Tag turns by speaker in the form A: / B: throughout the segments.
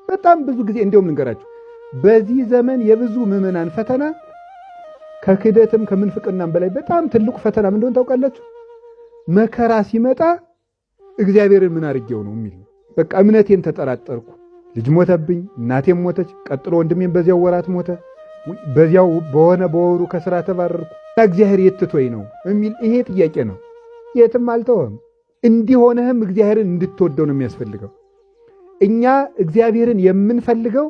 A: በጣም ብዙ ጊዜ እንደውም ልንገራችሁ በዚህ ዘመን የብዙ ምዕመናን ፈተና ከክደትም ከምንፍቅናም በላይ በጣም ትልቁ ፈተና ምን እንደሆነ ታውቃላችሁ? መከራ ሲመጣ እግዚአብሔርን ምን አድርጌው ነው የሚል። በቃ እምነቴን ተጠራጠርኩ፣ ልጅ ሞተብኝ፣ እናቴም ሞተች፣ ቀጥሎ ወንድሜም በዚያው ወራት ሞተ፣ በዚያው በሆነ በወሩ ከስራ ተባረርኩ፣ እግዚአብሔር የት ትቶኝ ነው የሚል ይሄ ጥያቄ ነው። የትም አልተወም። እንዲሆነህም እግዚአብሔርን እንድትወደው ነው የሚያስፈልገው። እኛ እግዚአብሔርን የምንፈልገው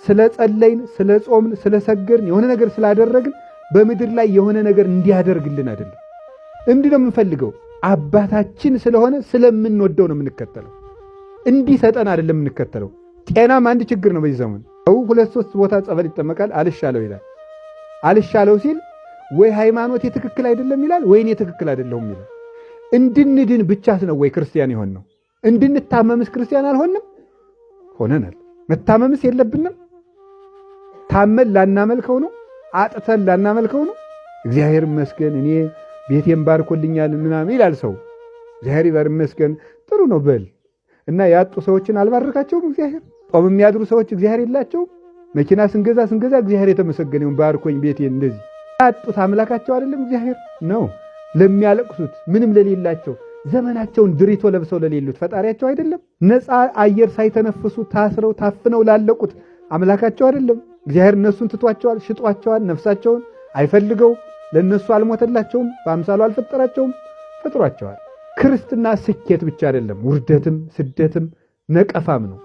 A: ስለ ጸለይን፣ ስለ ጾምን፣ ስለ ሰገርን የሆነ ነገር ስላደረግን በምድር ላይ የሆነ ነገር እንዲያደርግልን አይደለም። እንዲህ ነው የምንፈልገው። አባታችን ስለሆነ ስለምንወደው ነው የምንከተለው። እንዲሰጠን አይደለም የምንከተለው። ጤናም አንድ ችግር ነው በዚህ ዘመን። ሰው 2-3 ቦታ ጸበል ይጠመቃል፣ አልሻለው ይላል። አልሻለው ሲል ወይ ሃይማኖት ትክክል አይደለም ይላል፣ ወይ እኔ ትክክል አይደለሁም ይላል። እንድንድን ብቻስ ነው ወይ ክርስቲያን ይሆን ነው? እንድንታመምስ ክርስቲያን አልሆንም? ሆነናል። መታመምስ የለብንም? ታመን ላናመልከው ነው? አጥተን ላናመልከው ነው? እግዚአብሔር ይመስገን እኔ ቤቴን ባርኮልኛል ምናምን ይላል ሰው። እግዚአብሔር ይመስገን ጥሩ ነው በል እና ያጡ ሰዎችን አልባረካቸውም እግዚአብሔር? ጾም የሚያድሩ ሰዎች እግዚአብሔር የላቸውም? መኪና ስንገዛ እግዚአብሔር የተመሰገነውን ባርኮኝ ቤቴን እንደዚህ ያጡት አምላካቸው አይደለም እግዚአብሔር ነው? ለሚያለቅሱት ምንም ለሌላቸው ዘመናቸውን ድሪቶ ለብሰው ለሌሉት ፈጣሪያቸው አይደለም? ነፃ አየር ሳይተነፍሱ ታስረው ታፍነው ላለቁት አምላካቸው አይደለም? እግዚአብሔር እነሱን ትቷቸዋል፣ ሽጧቸዋል፣ ነፍሳቸውን አይፈልገው፣ ለነሱ አልሞተላቸውም፣ በአምሳሉ አልፈጠራቸውም፣ ፈጥሯቸዋል። ክርስትና ስኬት ብቻ አይደለም፣ ውርደትም ስደትም ነቀፋም ነው፣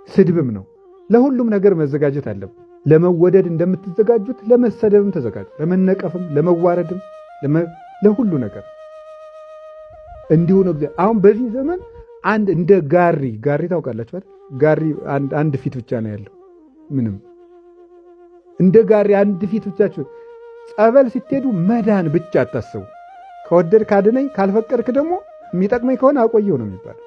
A: ስድብም ነው። ለሁሉም ነገር መዘጋጀት አለብን። ለመወደድ እንደምትዘጋጁት ለመሰደብም ተዘጋጁ፣ ለመነቀፍም ለመዋረድም ለሁሉ ነገር እንዲሁ ነው። አሁን በዚህ ዘመን አንድ እንደ ጋሪ ታውቃላችሁ አይደል? ጋሪ አንድ ፊት ብቻ ነው ያለው። ምንም እንደ ጋሪ አንድ ፊት ብቻችሁ። ጸበል ስትሄዱ መዳን ብቻ አታስቡ። ከወደድክ አድነኝ፣ ካልፈቀድክ ደግሞ የሚጠቅመኝ ከሆነ አቆየው ነው የሚባለው።